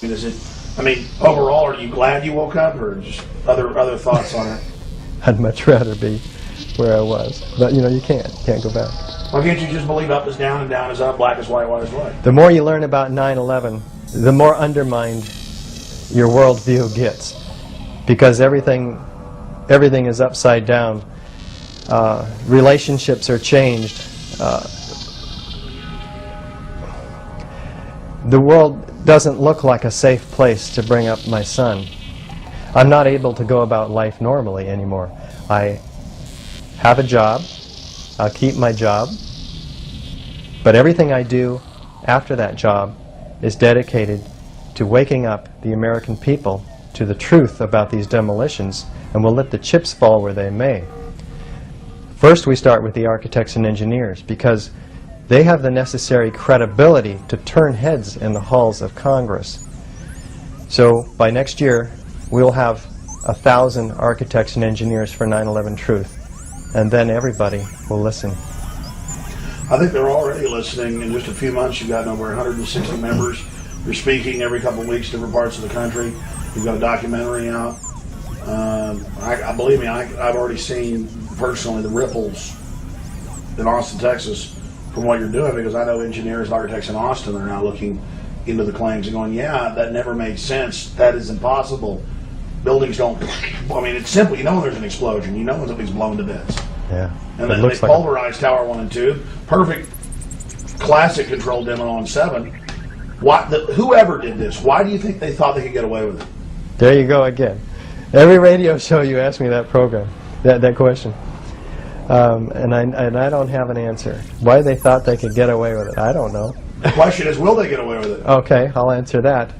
I mean, overall, are you glad you woke up, or just other thoughts on it? I'd much rather be where I was. But, you know, you can't go back. Why can't you just believe up is down and down is up, black is white is white? The more you learn about 9/11, the more undermined your worldview gets. Because everything is upside down. Relationships are changed. The world doesn't look like a safe place to bring up my son. I'm not able to go about life normally anymore. I have a job. I'll keep my job. But everything I do after that job is dedicated to waking up the American people to the truth about these demolitions, and we'll let the chips fall where they may. First, we start with the architects and engineers, because they have the necessary credibility to turn heads in the halls of Congress. So by next year, we'll have 1,000 architects and engineers for 9/11 Truth, and then everybody will listen. I think they're already listening. In just a few months, you've gotten over 160 members. You're speaking every couple of weeks, different parts of the country. You've got a documentary out. Believe me, I've already seen personally the ripples in Austin, Texas, from what you're doing, because I know engineers and architects in Austin are now looking into the claims and going, yeah, that never made sense. That is impossible. Buildings don't, I mean, it's simple. You know when there's an explosion. You know when something's blown to bits. Yeah. And then they pulverized Tower 1 and 2. Perfect classic controlled demo on 7. Whoever did this, why do you think they thought they could get away with it? There you go again. Every radio show you ask me that question. And I don't have an answer. Why they thought they could get away with it, I don't know. The question is, will they get away with it? Okay, I'll answer that.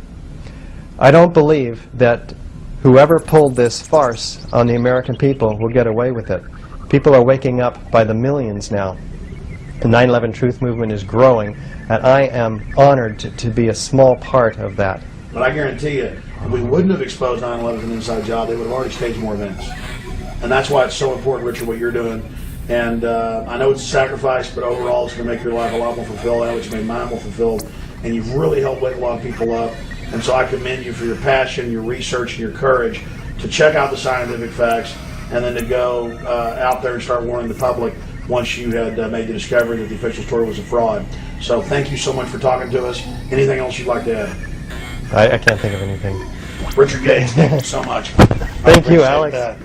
I don't believe that whoever pulled this farce on the American people will get away with it. People are waking up by the millions now. The 9/11 Truth movement is growing, and I am honored to be a small part of that. But I guarantee you, if we wouldn't have exposed 9/11 as an inside job, they would have already staged more events. And that's why it's so important, Richard, what you're doing. And I know it's a sacrifice, but overall it's going to make your life a lot more fulfilled. I know it's made mine more fulfilled. And you've really helped wake a lot of people up. And so I commend you for your passion, your research, and your courage to check out the scientific facts, and then to go out there and start warning the public once you had made the discovery that the official story was a fraud. So thank you so much for talking to us. Anything else you'd like to add? I can't think of anything. Richard Gates, thank you so much. Thank you, Alex. That.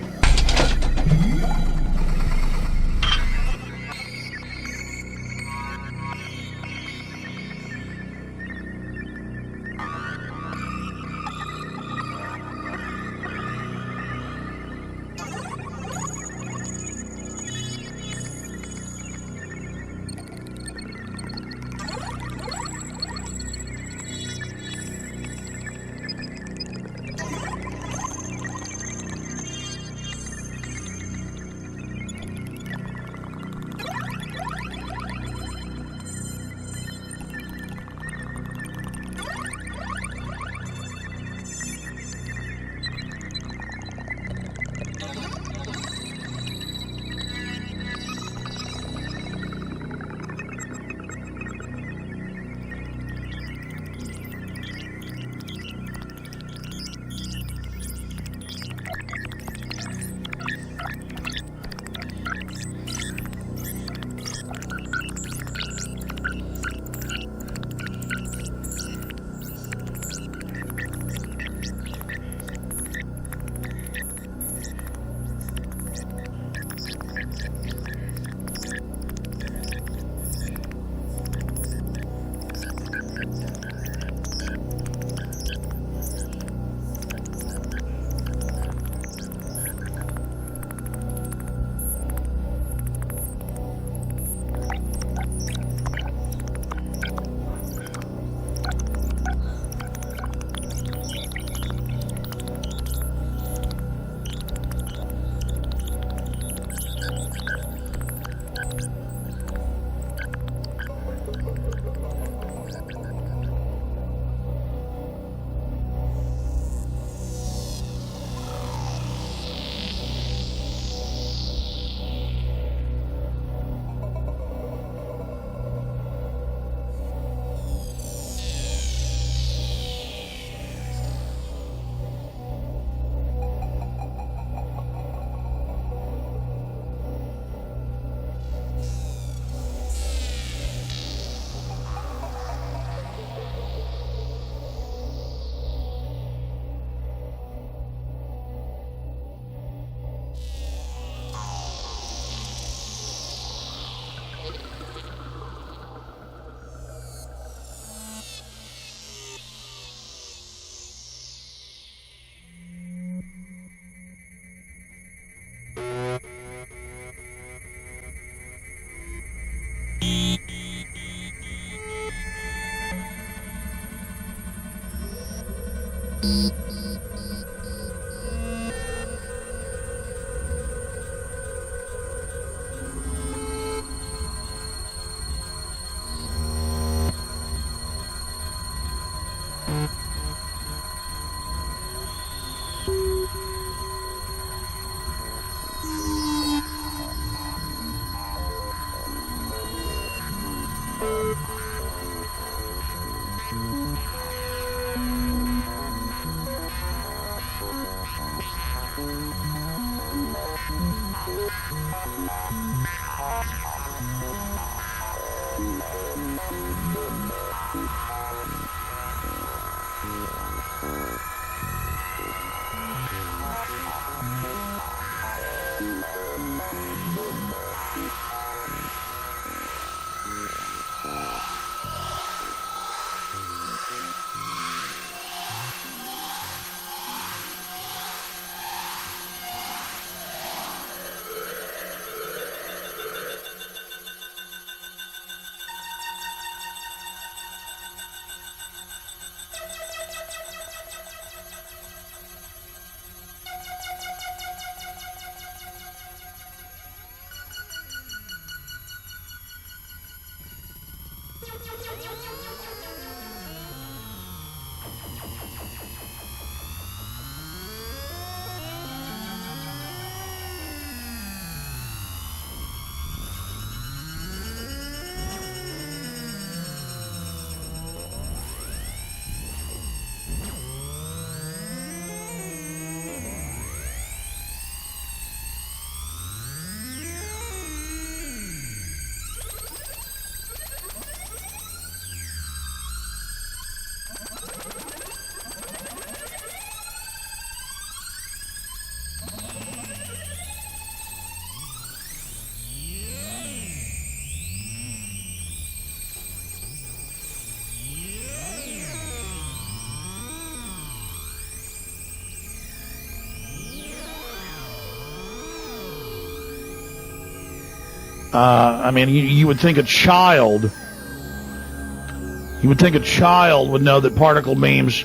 I mean, you would think a child would know that particle beams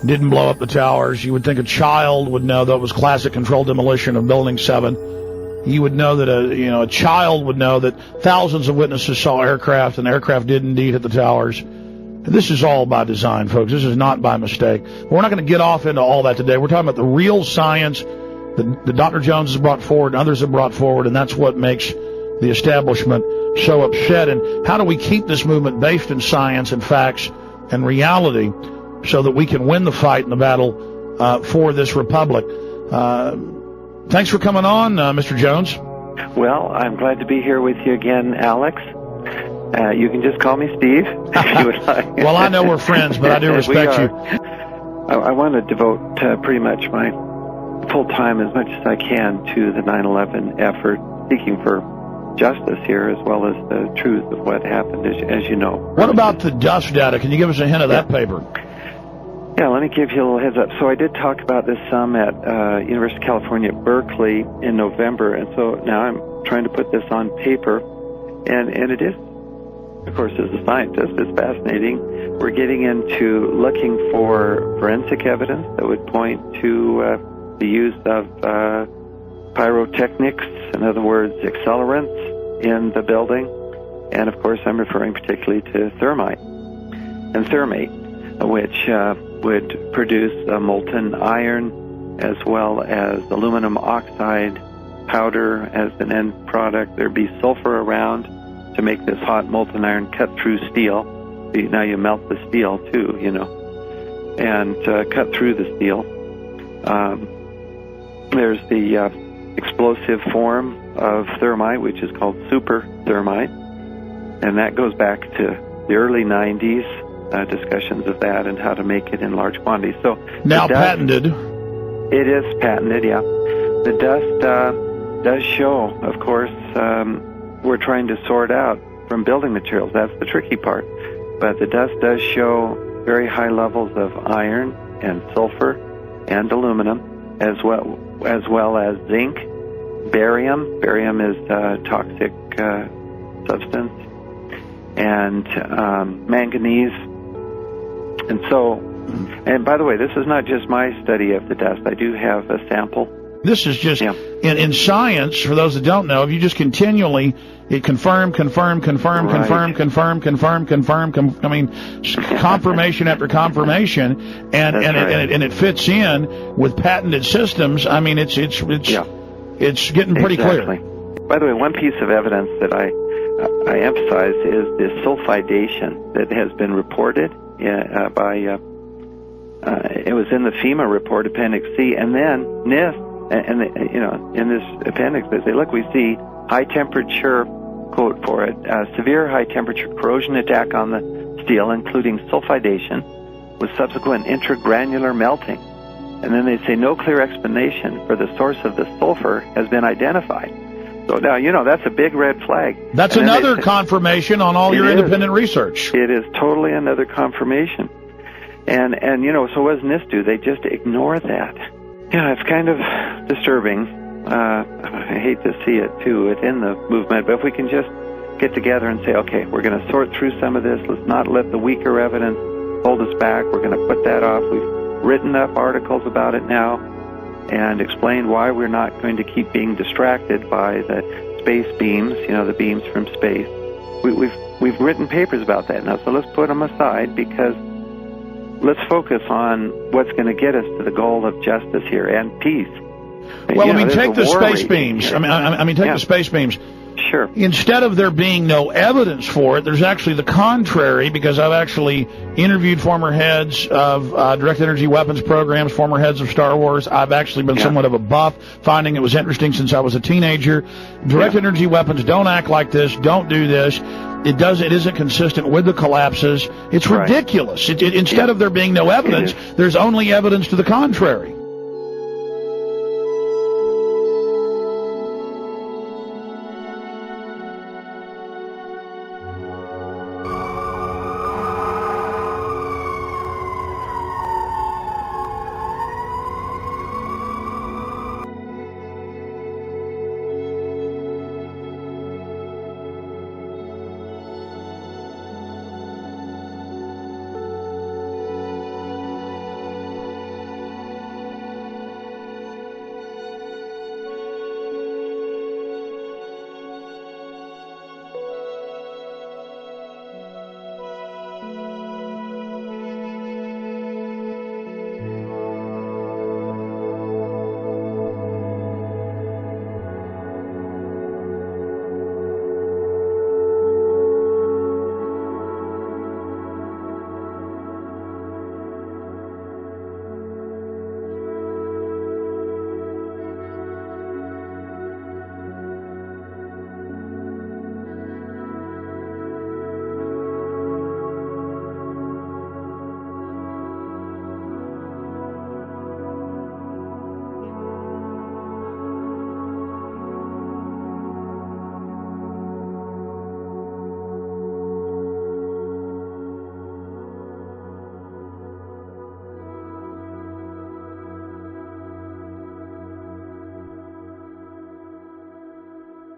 didn't blow up the towers. You would think a child would know that it was classic controlled demolition of Building 7. You would know that a child would know that thousands of witnesses saw aircraft, and aircraft did indeed hit the towers. And this is all by design, folks. This is not by mistake. We're not going to get off into all that today. We're talking about the real science that Dr. Jones has brought forward and others have brought forward, and that's what makes the establishment so upset. And how do we keep this movement based in science and facts and reality so that we can win the fight and the battle for this republic? Thanks for coming on, Mr. Jones. Well, I'm glad to be here with you again, Alex. You can just call me Steve if you would like. Well, I know we're friends, but I do respect you. I want to devote pretty much my full time as much as I can to the 9/11 effort, seeking for justice here as well as the truth of what happened, as you know. What about the dust data? Can you give us a hint of that paper? Yeah, let me give you a little heads up. So I did talk about this some at University of California at Berkeley in November, and so now I'm trying to put this on paper, and it is, of course, as a scientist, it's fascinating. We're getting into looking for forensic evidence that would point to the use of pyrotechnics, in other words, accelerants in the building, and of course I'm referring particularly to thermite and thermate, which would produce molten iron as well as aluminum oxide powder as an end product. There'd be sulfur around to make this hot molten iron cut through steel. Now you melt the steel too, and cut through the steel. There's the explosive form of thermite, which is called super thermite, and that goes back to the early 90s, discussions of that and how to make it in large quantities. So now patented. It is patented, yeah. The dust does show, of course, we're trying to sort out from building materials. That's the tricky part. But the dust does show very high levels of iron and sulfur and aluminum, as well as zinc, barium. Barium is a toxic substance, and manganese. And so And by the way, this is not just my study of the dust. I do have a sample. This is just, in science, for those that don't know, if you just continually, confirmation after confirmation, and it fits in with patented systems. I mean, it's getting pretty clear. By the way, one piece of evidence that I emphasize is the sulfidation that has been reported by. It was in the FEMA report, Appendix C, and then NIST, and in this appendix they say, look, we see high temperature, quote for it, severe high temperature corrosion attack on the steel, including sulfidation, with subsequent intragranular melting. And then they say no clear explanation for the source of the sulfur has been identified. So now, that's a big red flag. That's another confirmation on all your independent research. It is totally another confirmation. And so what does NIST do? They just ignore that. Yeah, it's kind of disturbing. I hate to see it, too, within the movement. But if we can just get together and say, okay, we're going to sort through some of this. Let's not let the weaker evidence hold us back. We're going to put that off. We've written up articles about it now and explained why we're not going to keep being distracted by the space beams, the beams from space. We've written papers about that now, so let's put them aside, because let's focus on what's going to get us to the goal of justice here and peace. Well, take the space beams. Take the space beams. Sure. Instead of there being no evidence for it, there's actually the contrary, because I've actually interviewed former heads of direct energy weapons programs, former heads of Star Wars. I've actually been somewhat of a buff, finding it was interesting since I was a teenager. Direct energy weapons don't act like this, don't do this. It isn't consistent with the collapses. It's ridiculous. Instead of there being no evidence, there's only evidence to the contrary.